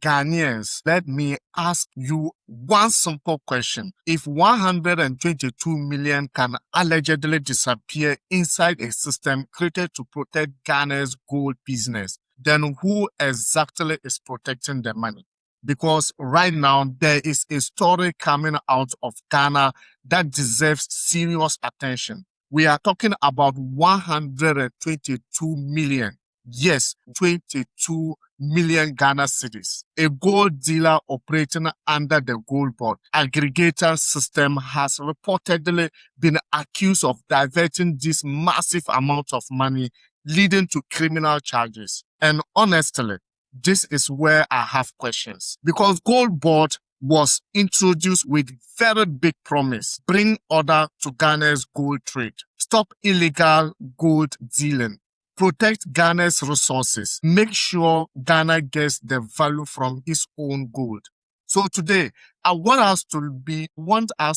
Ghanaians, let me ask you one simple question. If 122 million can allegedly disappear inside a system created to protect Ghana's gold business, then who exactly is protecting the money? Because right now there is a story coming out of Ghana that deserves serious attention. We are talking about 122 million. Yes, 22 million Ghana cedis. A gold dealer operating under the GoldBod aggregator system has reportedly been accused of diverting this massive amount of money, leading to criminal charges. And honestly, this is where I have questions. Because GoldBod was introduced with very big promise. Bring order to Ghana's gold trade. Stop illegal gold dealing. Protect Ghana's resources. Make sure Ghana gets the value from its own gold. So today, I want us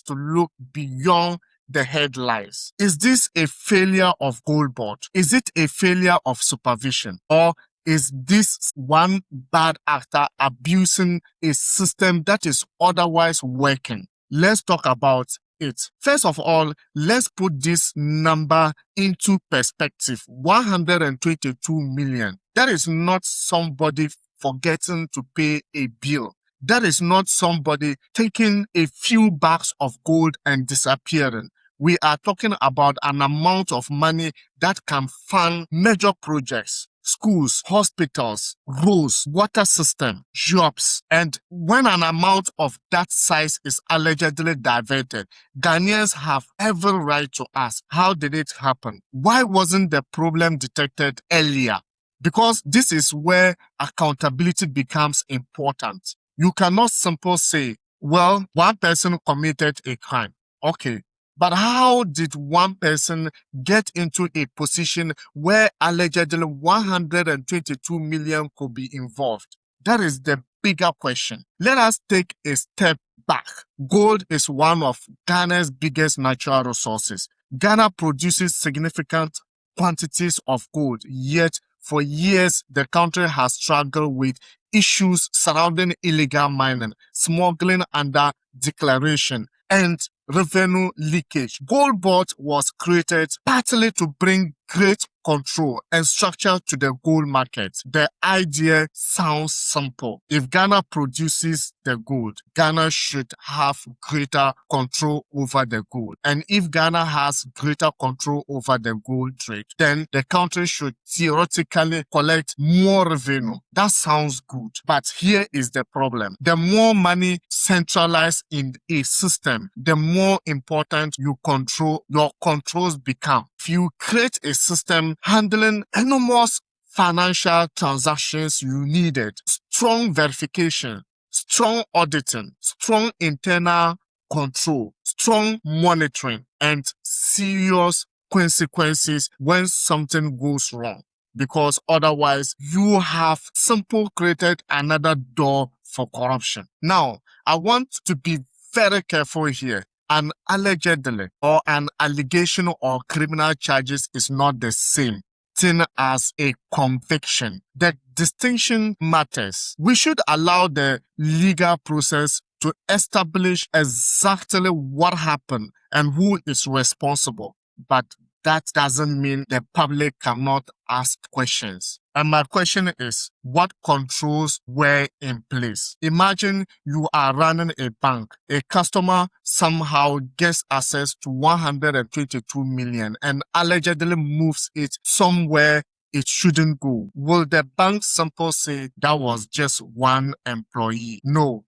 to look beyond the headlines. Is this a failure of GoldBod? Is it a failure of supervision? Or is this one bad actor abusing a system that is otherwise working? Let's talk about it. First of all, let's put this number into perspective. 122 million. That is not somebody forgetting to pay a bill. That is not somebody taking a few bags of gold and disappearing. We are talking about an amount of money that can fund major projects. Schools, hospitals, roads, water system, jobs. And when an amount of that size is allegedly diverted, Ghanaians have every right to ask, how did it happen? Why wasn't the problem detected earlier? Because this is where accountability becomes important. You cannot simply say, well, one person committed a crime. Okay. But how did one person get into a position where allegedly 122 million could be involved? That is the bigger question. Let us take a step back. Gold is one of Ghana's biggest natural resources. Ghana produces significant quantities of gold, yet for years the country has struggled with issues surrounding illegal mining, smuggling under declaration, and revenue leakage. GoldBod was created partly to bring great control and structure to the gold market. The idea sounds simple. If Ghana produces the gold, Ghana should have greater control over the gold. And if Ghana has greater control over the gold trade, then the country should theoretically collect more revenue. That sounds good. But here is the problem. The more money centralized in a system, the more important your controls become. If you create a system handling enormous financial transactions, you needed strong verification, strong auditing, strong internal control, strong monitoring, and serious consequences when something goes wrong. Because otherwise, you have simply created another door for corruption. Now, I want to be very careful here. An allegedly or an allegation or criminal charges is not the same thing as a conviction. The distinction matters. We should allow the legal process to establish exactly what happened and who is responsible. But that doesn't mean the public cannot ask questions. And my question is, what controls were in place? Imagine you are running a bank. A customer somehow gets access to 122 million and allegedly moves it somewhere it shouldn't go. Will the bank simply say that was just one employee? No,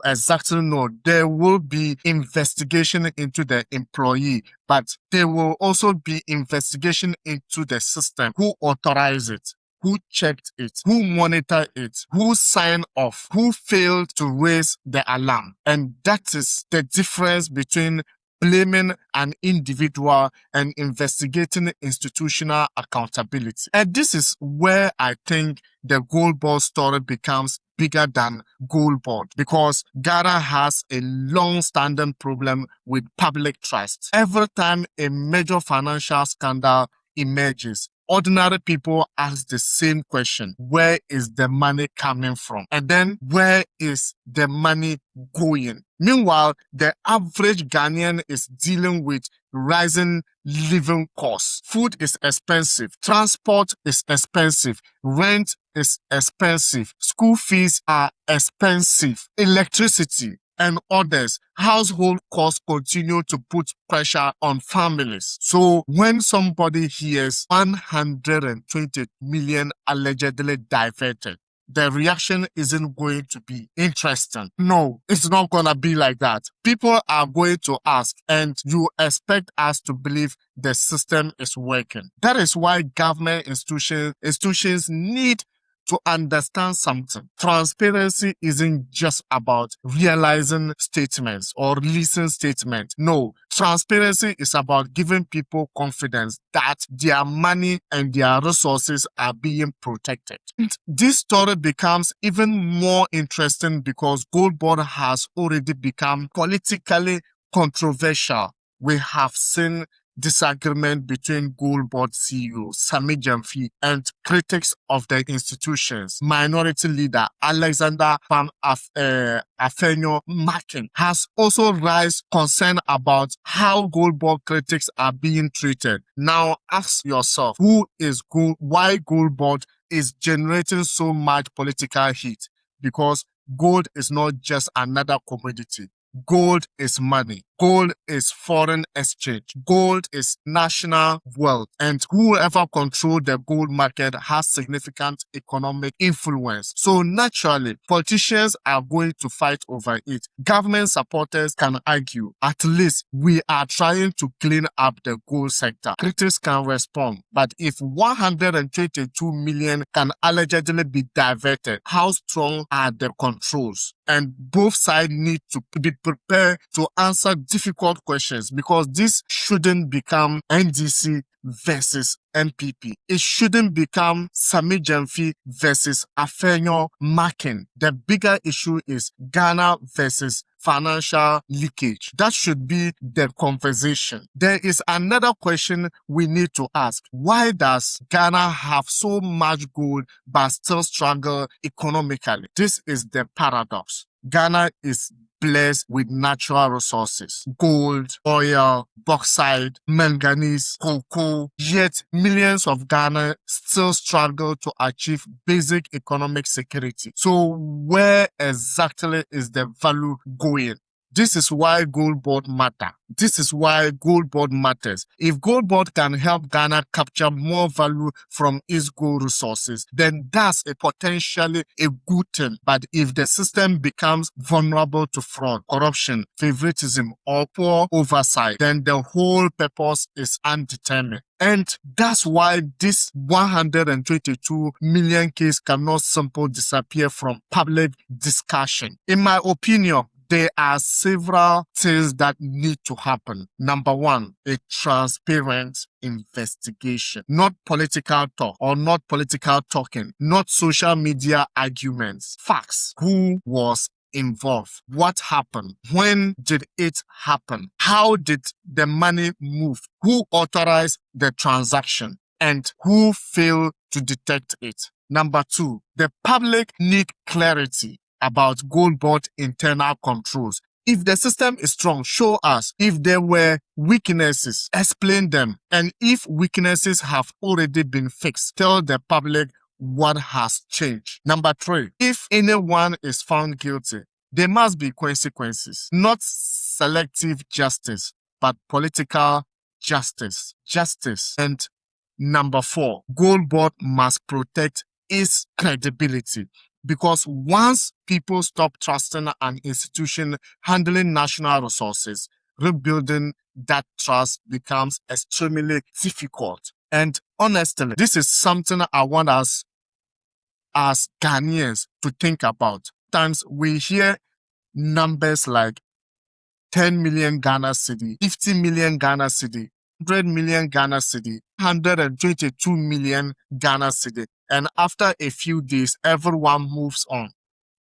exactly no. There will be investigation into the employee, but there will also be investigation into the system. Who authorized it? Who checked it? Who monitored it? Who signed off? Who failed to raise the alarm? And that is the difference between blaming an individual and investigating institutional accountability. And this is where I think the GoldBod story becomes bigger than GoldBod, because Ghana has a long-standing problem with public trust. Every time a major financial scandal emerges, ordinary people ask the same question. Where is the money coming from? And then where is the money going? Meanwhile, the average Ghanaian is dealing with rising living costs. Food is expensive. Transport is expensive. Rent is expensive. School fees are expensive. Electricity and others, household costs continue to put pressure on families. So when somebody hears 120 million allegedly diverted, the reaction isn't going to be interesting. No, it's not going to be like that. People are going to ask, and you expect us to believe the system is working. That is why government institutions need to understand something. Transparency isn't just about realizing statements or releasing statements. No, transparency is about giving people confidence that their money and their resources are being protected. This story becomes even more interesting because GoldBod has already become politically controversial. We have seen disagreement between GoldBod CEO Sami Jamfi and critics of the institutions. Minority leader Alexander Van Afenyo Makin has also raised concern about how GoldBod critics are being treated. Now ask yourself, why GoldBod is generating so much political heat? Because gold is not just another commodity. Gold is money. Gold is foreign exchange. Gold is national wealth. And whoever controls the gold market has significant economic influence. So naturally, politicians are going to fight over it. Government supporters can argue, at least we are trying to clean up the gold sector. Critics can respond. But if 122 million can allegedly be diverted, how strong are the controls? And both sides need to be prepared to answer difficult questions, because this shouldn't become NDC versus NPP. It shouldn't become Sami Jamfi versus Afenyo Makin. The bigger issue is Ghana versus financial leakage. That should be the conversation. There is another question we need to ask. Why does Ghana have so much gold but still struggle economically? This is the paradox. Ghana is blessed with natural resources, gold, oil, bauxite, manganese, cocoa, yet millions of Ghana still struggle to achieve basic economic security. So where exactly is the value going? This is why GoldBod matters. This is why GoldBod matters. If GoldBod can help Ghana capture more value from its gold resources, then that's potentially a good thing. But if the system becomes vulnerable to fraud, corruption, favoritism, or poor oversight, then the whole purpose is undetermined. And that's why this 122 million case cannot simply disappear from public discussion. In my opinion, there are several things that need to happen. Number one, a transparent investigation, not political talk or not political talking, not social media arguments. Facts. Who was involved? What happened? When did it happen? How did the money move? Who authorized the transaction? And who failed to detect it? Number two, the public need clarity about GoldBod internal controls. If the system is strong, show us. If there were weaknesses, explain them. And if weaknesses have already been fixed, tell the public what has changed. Number three, if anyone is found guilty, there must be consequences. Not selective justice, but political justice. And number four, GoldBod must protect its credibility. Because once people stop trusting an institution handling national resources, rebuilding that trust becomes extremely difficult. And honestly, this is something I want us as Ghanaians to think about. Sometimes we hear numbers like 10 million Ghana cedi, 50 million Ghana cedi, 100 million Ghana cedi, 122 million Ghana cedi. And after a few days, everyone moves on.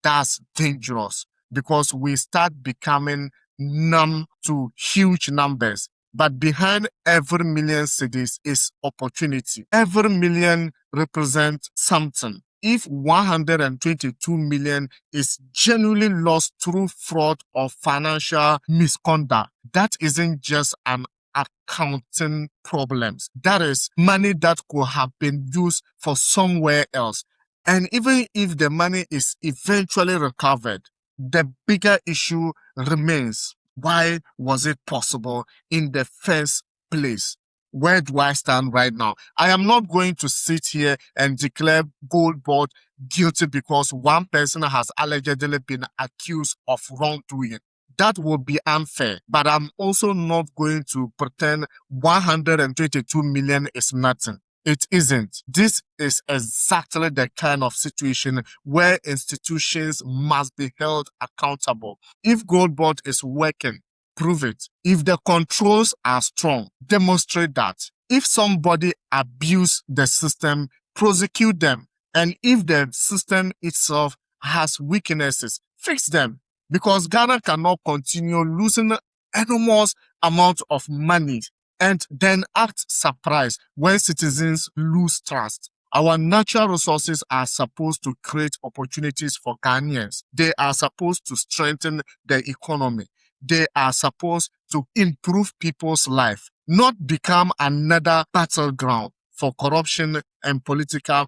That's dangerous because we start becoming numb to huge numbers. But behind every million cedis is opportunity. Every million represents something. If 122 million is genuinely lost through fraud or financial misconduct, that isn't just an accounting problems. That is money that could have been used for somewhere else. And even if the money is eventually recovered, the bigger issue remains. Why was it possible in the first place? Where do I stand right now? I am not going to sit here and declare GoldBod guilty because one person has allegedly been accused of wrongdoing. That would be unfair. But I'm also not going to pretend 122 million is nothing. It isn't. This is exactly the kind of situation where institutions must be held accountable. If GoldBod is working, prove it. If the controls are strong, demonstrate that. If somebody abuse the system, prosecute them. And if the system itself has weaknesses, fix them. Because Ghana cannot continue losing enormous amount of money and then act surprised when citizens lose trust. Our natural resources are supposed to create opportunities for Ghanaians. They are supposed to strengthen the economy. They are supposed to improve people's life, not become another battleground for corruption and political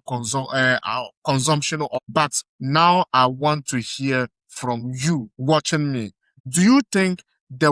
consumption. But now I want to hear from you watching me. Do you think this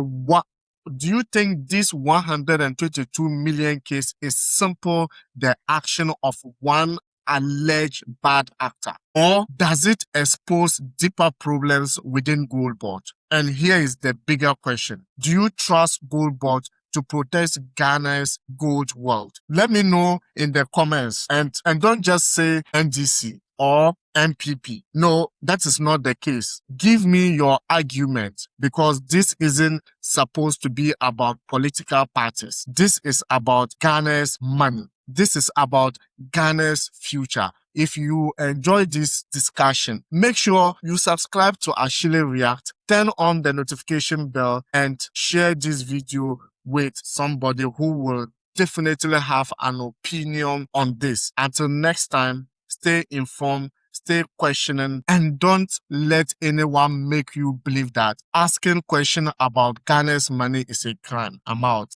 122 million case is simple the action of one alleged bad actor? Or does it expose deeper problems within GoldBod? And here is the bigger question. Do you trust GoldBod to protect Ghana's gold wealth? Let me know in the comments. And don't just say NDC or MPP. No, that is not the case. Give me your argument, because this isn't supposed to be about political parties. This is about Ghana's money. This is about Ghana's future. If you enjoy this discussion, make sure you subscribe to Ashili React, turn on the notification bell, and share this video with somebody who will definitely have an opinion on this. Until next time, stay informed, stay questioning, and don't let anyone make you believe that asking questions about Ghana's money is a crime. I'm out.